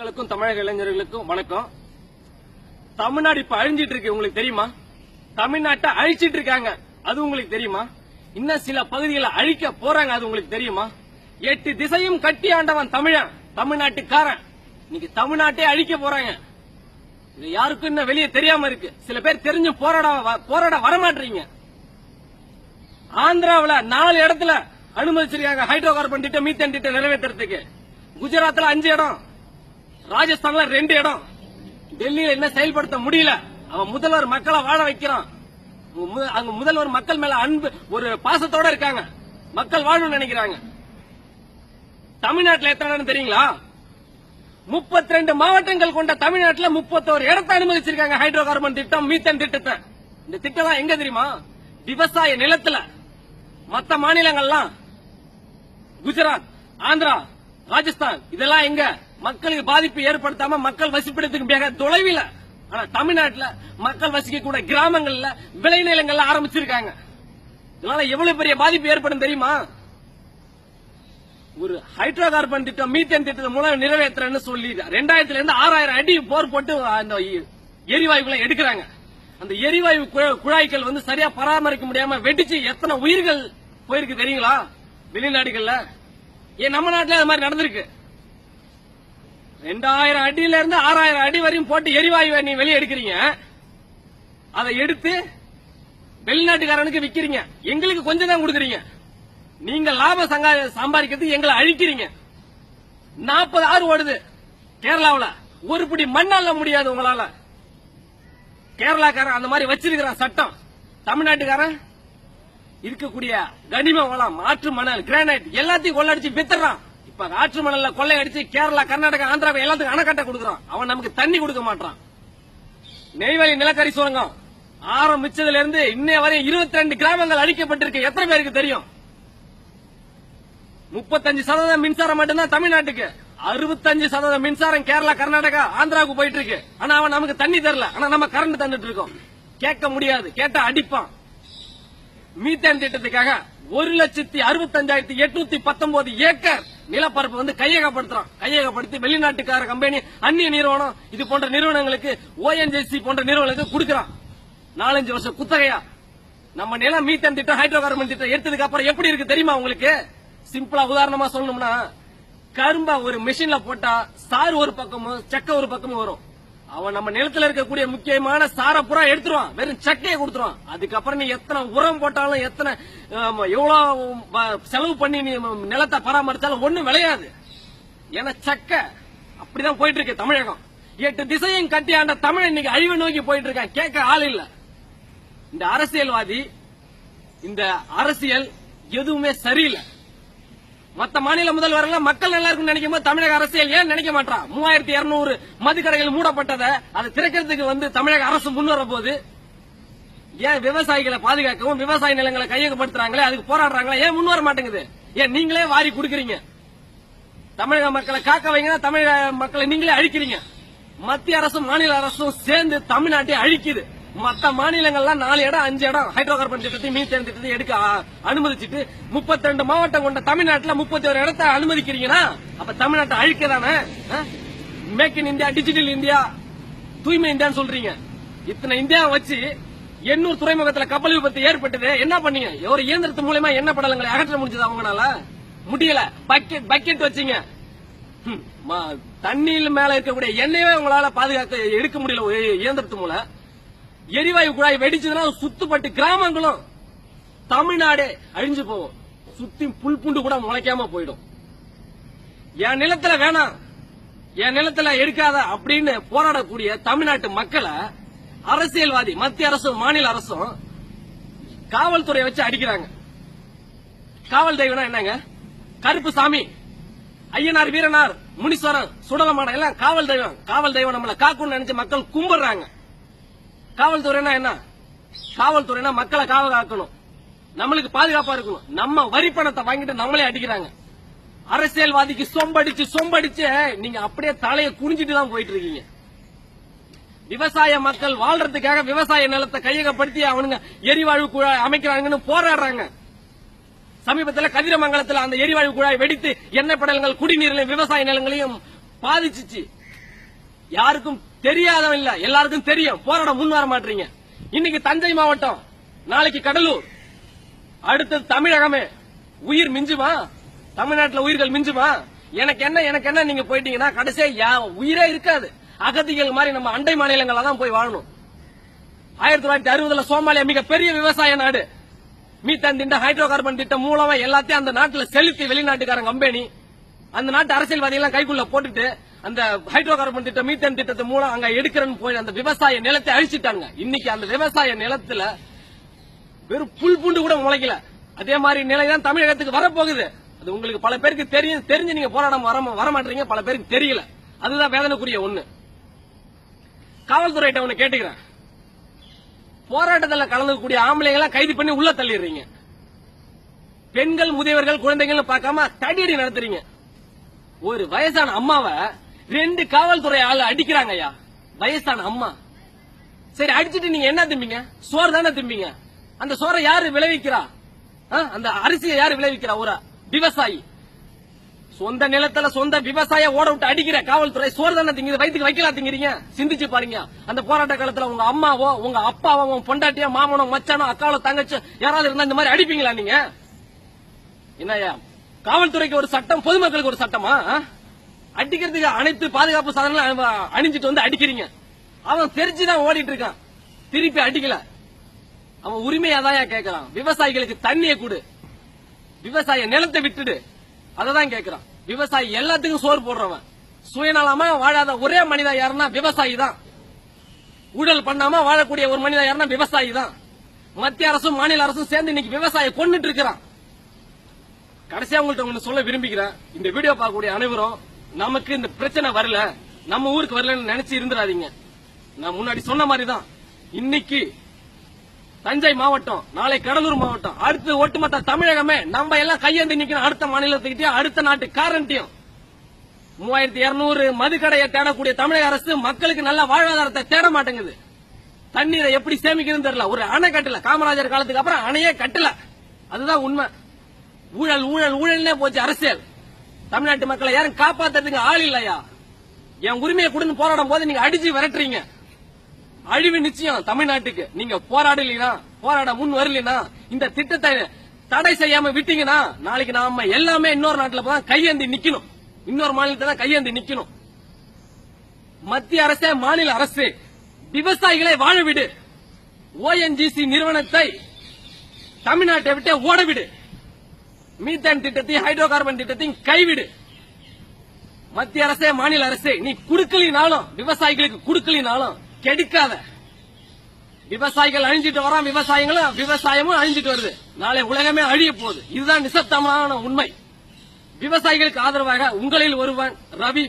மக்களுக்கும் தமிழக இளைஞர்களுக்கும் வணக்கம். தமிழ்நாடு இப்ப அழிஞ்சிட்டு இருக்கு, உங்களுக்கு தெரியுமா? தமிழ்நாட்டை அழிச்சிட்டு இருக்காங்க, அது உங்களுக்கு தெரியுமா? இன்னும் சில பகுதிகளை அழிக்க போறாங்க, அது உங்களுக்கு தெரியுமா? 8 திசையும் கட்டி ஆண்டவன் தமிழன், தமிழ்நாட்டுக்காரன். இன்னைக்கு தமிழ்நாட்டை அழிக்க போறாங்க. இது யாருக்கும் இன்னும் வெளியே தெரியாம இருக்கு. சில பேர் தெரிஞ்சு போராட வரமாட்டீங்க. ஆந்திராவில் 4 இடத்துல அனுமதிச்சிருக்காங்க ஹைட்ரோ கார்பன் திட்டம், மீத்தேன் திட்டம் நிறைவேற்றுறதுக்கு. குஜராத்ல 5 இடம், ராஜஸ்தான்ல 2 இடம். டெல்லியில என்ன செயல்படுத்த முடியல. அவன் முதல்வர் மக்களை வாழ வைக்கிறான். அங்க முதல்வர் மக்கள் மேல அன்பு, ஒரு பாசத்தோட இருக்காங்க. மக்கள் வாழணும்னு நினைக்கிறாங்க. தமிழ்நாட்டில் எத்தனை இடம் தெரியுங்களா? 32 மாவட்டங்கள் கொண்ட தமிழ்நாட்டில் 31 இடத்தை அனுமதிச்சிருக்காங்க ஹைட்ரோ கார்பன் திட்டம், மீத்தேன் திட்டத்தை. இந்த திட்டம் எங்க தெரியுமா? விவசாய நிலத்துல. மற்ற மாநிலங்கள்லாம் குஜராத், ஆந்திரா, ராஜஸ்தான், இதெல்லாம் எங்க மக்களுக்கு பாதிப்பு ஏற்படுத்தாம மக்கள் வசிப்பிடத்துக்கு மிக தொலைவில். ஆனா தமிழ்நாட்டில் மக்கள் வசிக்க கூட கிராமங்கள்ல விளைநிலங்கள்ல ஆரம்பிச்சிருக்காங்க. இதனால எவ்வளவு பெரிய பாதிப்பு ஏற்படும் தெரியுமா? ஒரு ஹைட்ரோ கார்பன் திட்டம், மீத்தேன் திட்டத்தை மூலம் நிறைவேற்றுறேன்னு சொல்லி 2000 இருந்து 6000 அடி போர் போட்டு அந்த எரிவாயுகளை எடுக்கிறாங்க. அந்த எரிவாயு குழாய்கள் சரியா பராமரிக்க முடியாம வெடிச்சு எத்தனை உயிர்கள் போயிருக்கு தெரியுங்களா? வெளிநாடுகள்ல. ஏன் நம்ம நாட்டில் அது மாதிரி நடந்திருக்கு. 2000 அடியில இருந்து 6000 அடி வரையும் போட்டு எரிவாயு நீ வெளியே எடுக்கிறீங்க. அதை எடுத்து வெளிநாட்டுக்காரனுக்கு விக்கிறீங்க. எங்களுக்கு கொஞ்சம் தான் கொடுக்குறீங்க. நீங்க லாபம் சம்பாதிக்கிறதுக்கு எங்களை அழிக்கிறீங்க. 40 ஆறு ஓடுது கேரளாவில். ஒரு பிடி மண்ணால முடியாது உங்களால. கேரளாக்காரன் அந்த மாதிரி வச்சிருக்கிறான் சட்டம். தமிழ்நாட்டுக்காரன் இருக்கக்கூடிய கனிம வளம், ஆற்று மணல், கிரானைட் எல்லாத்தையும் கொள்ளடிச்சு வித்துறான். இப்ப ஆற்று மணல்ல கொள்ளையடிச்சு கேரளா, கர்நாடகா, ஆந்திரா எல்லாத்துக்கும் அணைக்கட்ட கொடுக்கறான். அவன் நமக்கு தண்ணி கொடுக்க மாட்டான். நெய்வேலி நிலக்கரி சுரங்கம் ஆரம்பிச்சதுல இருந்து இன்னைய வரை 22 கிராமங்கள் அழிக்கப்பட்டிருக்கு. எத்தனை பேருக்கு தெரியும்? 35% மின்சாரம் மட்டும்தான் தமிழ்நாட்டுக்கு. 65% மின்சாரம் கேரளா, கர்நாடகா, ஆந்திராவுக்கு போயிட்டு இருக்கு. ஆனா அவன் நமக்கு தண்ணி தரல. ஆனா நம்ம கரண்ட் தந்துட்டு இருக்கோம். கேட்க முடியாது, கேட்டா அடிப்பான். மீத்தேன் திட்டத்துக்காக 1,65,819 ஏக்கர் நிலப்பரப்பு கையகப்படுத்துறான். கையகப்படுத்தி வெளிநாட்டுக்கார கம்பெனி, அந்நிய நிறுவனம், இது போன்ற நிறுவனங்களுக்கு, ONGC போன்ற நிறுவனங்களுக்கு கொடுக்கறான். 4-5 வருஷம் குத்தகையா. நம்ம நிலம் மீத்தேன் திட்டம், ஹைட்ரோ கார்பன் திட்டம் எடுத்ததுக்கு அப்புறம் எப்படி இருக்கு தெரியுமா உங்களுக்கு? சிம்பிளா உதாரணமா சொல்லணும்னா, கரும்பா ஒரு மெஷின்ல போட்டா சாறு ஒரு பக்கமும் சக்க ஒரு பக்கமும் வரும். அவன் நம்ம நிலத்துல இருக்கக்கூடிய முக்கியமான சார புறா எடுத்துருவான், வெறும் சக்கையை கொடுத்துருவான். அதுக்கப்புறம் நீ எத்தனை உரம் போட்டாலும், எத்தனை எவ்வளவு செலவு பண்ணி நீ நிலத்தை பராமரிச்சாலும் ஒண்ணும் விளையாது. ஏன்னா சக்க அப்படிதான் போயிட்டு இருக்கு தமிழகம். 8 திசையும் கட்டி ஆண்ட தமிழ் இன்னைக்கு அழிவு நோக்கி போயிட்டு இருக்கான். கேட்க ஆள் இல்ல. இந்த அரசியல்வாதி, இந்த அரசியல் எதுவுமே சரியில்லை. மத்த மாநில முதல்வர்கள் மக்கள் நல்லா இருக்கும் நினைக்கும் போது தமிழக அரசியல் ஏன் நினைக்க மாட்டான்? 3200 மதுக்கடைகள் மூடப்பட்டதை அதை திறக்கிறதுக்கு தமிழக அரசு முன்வர போது ஏன் விவசாயிகளை பாதுகாக்கவும், விவசாய நிலங்களை கையகப்படுத்துறாங்களே, அதுக்கு போராடுறாங்களே, ஏன் முன்வர மாட்டேங்குது? ஏன் நீங்களே வாரி கொடுக்கறீங்க? தமிழக மக்களை காக்க வைங்க, தமிழக மக்களை நீங்களே அழிக்கிறீங்க. மத்திய அரசும் மாநில அரசும் சேர்ந்து தமிழ்நாட்டை அழிக்குது. மற்ற மாநிலங்கள்லாம் 4 இடம் 5 இடம் ஹைட்ரோ கார்பன் திட்டத்தையும் மீத்தேன் திட்டத்தையும் எடுக்க அனுமதிச்சுட்டு 32 மாவட்டம் கொண்ட தமிழ்நாட்டில் 31 இடத்தை அனுமதிக்கிறீங்கன்னா அப்ப தமிழ்நாட்டை அழிக்கதானே? Make in India, digital India, தூய்மை இந்தியான்னு சொல்றீங்க. இத்தனை இந்தியா வச்சு 800 துறைமுகத்தில் கப்பல் விபத்து ஏற்பட்டது. என்ன பண்ணீங்க? ஒரு இயந்திரத்து மூலமா என்ன படலங்களை அகற்ற முடிஞ்சது அவங்களால? முடியல. பக்கெட் வச்சீங்க. தண்ணியில் மேல இருக்கக்கூடிய எண்ணெயவே உங்களால பாதுகாக்க எடுக்க முடியல இயந்திரத்து மூலம். எரிவாயு குழாய் வெடிச்சதுன்னா சுத்துப்பட்டு கிராமங்களும் தமிழ்நாடே அழிஞ்சு போகும். சுத்தி புல் புண்டு கூட முளைக்காம போயிடும். என் நிலத்துல வேணாம், என் நிலத்துல எடுக்காத அப்படின்னு போராடக்கூடிய தமிழ்நாட்டு மக்களை அரசியல்வாதி, மத்திய அரசும் மாநில அரசும் காவல்துறையை வச்சு அடிக்கிறாங்க. காவல் தெய்வம்னா என்னங்க? கருப்பு சாமி, ஐயனார், வீரனார், முனீஸ்வரன், சுடலமாடம் எல்லாம் காவல் தெய்வம். காவல் தெய்வம் நம்மளை காக்கும்னு நினைச்சு மக்கள் கும்பிடுறாங்க. காவல்துறைனா என்ன? காவல்துறைனா மக்களை காக்கணும், நம்மளுக்கு பாதுகாப்பா இருக்கணும். நம்ம வரி பணத்தை வாங்கிட்டு நம்மளே அடிக்கிறாங்க. அரசியல்வாதிக்கு சொம்படிச்சு நீங்க அப்படியே தலையை குனிஞ்சிட்டு தான் போயிட்டு இருக்கீங்க. விவசாய மக்கள் வாழ்றதுக்காக விவசாய நிலத்தை கையகப்படுத்தி அவனுங்க எரிவாயு குழாய் அமைக்கிறாங்கன்னு போராடுறாங்க. சமீபத்தில் கதிரமங்கலத்தில் அந்த எரிவாயு குழாய் வெடித்து எண்ணெய் படலங்கள் குடிநீரிலையும் விவசாய நிலங்களையும் பாதிச்சிச்சு. யாருக்கும் தெரியாதவன் இல்ல, எல்லாருக்கும் தெரியும். போராட முன் வர மாட்டீங்க. இன்னைக்கு தஞ்சை மாவட்டம், நாளைக்கு கடலூர், அடுத்தது தமிழகமே. உயிர் மிஞ்சுமா? தமிழ்நாட்டுல உயிர்கள் மிஞ்சுமா? எனக்கு என்ன நீங்க போயிட்டீங்கன்னா கடைசியா உயிரே இருக்காது. அகதிகள் மாதிரி நம்ம அண்டை மாநிலங்கள தான் போய் வாழணும். 1960 சோமாலியா மிகப்பெரிய விவசாய நாடு. மீத்தேன் திட்டம், ஹைட்ரோ கார்பன் திட்டம் மூலமா எல்லாத்தையும் அந்த நாட்டுல செலுத்தி வெளிநாட்டுக்காரங்க கம்பெனி அந்த நாட்டு அரசியல்வாதிகள் கைக்குள்ள போட்டுட்டு அந்த ஹைட்ரோ கார்பன் திட்டம், மீத்தேன் திட்டத்து மூலம் அங்க எடுக்கிறன்னு போய் அந்த விவசாய நிலத்தை அழிச்சிட்டாங்க. இன்னைக்கு அந்த விவசாய நிலத்துல வெறும் புல் பூண்டு கூட முளைக்கல. அதே மாதிரி நிலைதான் தமிழகத்துக்கு வரப்போகுது. அது உங்களுக்கு பல பேருக்கு தெரிஞ்சு நீங்க போராடம் வர மாட்டீங்க, பல பேருக்கு தெரியல. அதுதான் வேதனைக்குரிய ஒண்ணு. காவல்துறையிட்ட ஒண்ணு கேட்டுக்கிறேன். போராட்டத்தில் கலந்துக்கூடிய ஆம்பளைங்களை கைது பண்ணி உள்ள தள்ளிடுறீங்க. பெண்கள், முதியவர்கள், குழந்தைகள் பார்க்காம தடியடி நடத்துறீங்க. ஒரு வயசான அம்மாவை 2 காவல்துறை ஆளு அடிக்கிறாங்க. ஐயா, வயசான அம்மா. சரி, அடிச்சுட்டு நீங்க என்ன திம்பீங்க? சோறு தானே திம்பீங்க. அந்த சோறை யாரு விளைவிக்கிறா? அந்த அரிசியை யாரு விளைவிக்கிறா? ஒரு விவசாயி. சொந்த நிலத்துல சொந்த விவசாய ஓட விட்டு அடிக்கிற காவல்துறை சோறு தானே திங்குது, வயிற்றுக்கு வைக்கலாம் திங்கிறீங்க. சிந்திச்சு பாருங்க. அந்த போராட்ட காலத்துல உங்க அம்மாவோ, உங்க அப்பாவோ, உங்க பொண்டாட்டியோ, மாமனோ, மச்சானோ, அக்காவோ, தங்கச்சோ யாராவது இருந்தா இந்த மாதிரி அடிப்பீங்களா நீங்க? என்னையா, காவல்துறைக்கு ஒரு சட்டம், பொதுமக்களுக்கு ஒரு சட்டமா? அடிக்கிறதுக்கு அனைத்து பாதுகாப்பு சாதனங்களும் அணிஞ்சிட்டு வந்து அடிக்கிறீங்க. அவன் தெரிஞ்சுதான் ஓடிட்டு இருக்கான், திருப்பி அடிக்கல. அவன் உரிமையாதான் கேட்கறான். விவசாயிகளுக்கு தண்ணியை கொடு, விவசாய நிலத்தை விட்டுடு, அததான் கேட்கிறான். விவசாயி எல்லாத்துக்கும் சோறு போடுறவன். சுயநலமா வாழாத ஒரே மனிதா யாருன்னா விவசாயி தான். ஊழல் பண்ணாம வாழக்கூடிய ஒரு மனிதா யாருன்னா விவசாயி தான். மத்திய அரசும் மாநில அரசும் சேர்ந்து இன்னைக்கு விவசாயியை கொன்னுட்டு இருக்கிறான். கடைசியா உங்கள்ட்ட ஒண்ணு சொல்ல விரும்புகிறேன். இந்த வீடியோ பார்க்கக்கூடிய அனைவரும் நமக்கு இந்த பிரச்சனை வரல, நம்ம ஊருக்கு வரலன்னு நினைச்சு இருந்துடாதீங்க. நான் முன்னாடி சொன்ன மாதிரி தான் இன்னைக்கு தஞ்சை மாவட்டம், நாளை கடலூர் மாவட்டம், அடுத்து ஒட்டுமொத்த தமிழகமே நம்ம எல்லாம் கையேந்தி நிக்கணும். அடுத்த மாநிலத்துக்கிட்டயும் அடுத்த நாட்டுக்காரன்ட்டையும் 3200 மதுக்கடையை தேடக்கூடிய தமிழக அரசு மக்களுக்கு நல்ல வாழ்வாதாரத்தை தேட மாட்டேங்குது. தண்ணீரை எப்படி சேமிக்கணும்னு தெரியல. ஒரு அணை கட்டல. காமராஜர் காலத்துக்கு அப்புறம் அணையே கட்டல. அதுதான் உண்மை. ஊழல் ஊழல் ஊழல்னே போச்சு அரசியல். தமிழ்நாட்டு மக்களை யாரும் காப்பாத்துறதுக்கு ஆள் இல்லையா? என் உரிமையை கொடுன்னு போராடும் போது நீங்க அடிச்சு விரட்டுறீங்க. அழிவு நிச்சயம் தமிழ்நாட்டுக்கு. நீங்க போராட முன் வரலனா, இந்த திட்டத்தை தடை செய்யாம விட்டீங்கன்னா நாளைக்கு நாம எல்லாமே இன்னொரு நாட்டுல தான் கையேந்தி நிக்கணும், இன்னொரு மாநிலத்தை தான் கையேந்தி நிக்கணும். மத்திய அரசே, மாநில அரசு விவசாயிகளை வாழ விடு. ஓஎன்ஜிசி நிறுவனத்தை தமிழ்நாட்டை விட்டு ஓடவிடு. மீத்தேன் திட்டத்தையும் ஹைட்ரோ கார்பன் திட்டத்தையும் கைவிடு. மத்திய அரசே, மாநில அரசே, நீ குடுக்கலினாலும் விவசாயிகளுக்கு குடுக்கலினாலும் கெடுக்காத. விவசாயிகள் அழிஞ்சிட்டு வரான், விவசாயமும் அழிஞ்சிட்டு வருது. நாளை உலகமே அழிய போகுது. இதுதான் நிசப்தமான உண்மை. விவசாயிகளுக்கு ஆதரவாக உங்களில் ஒருவன் ரவி.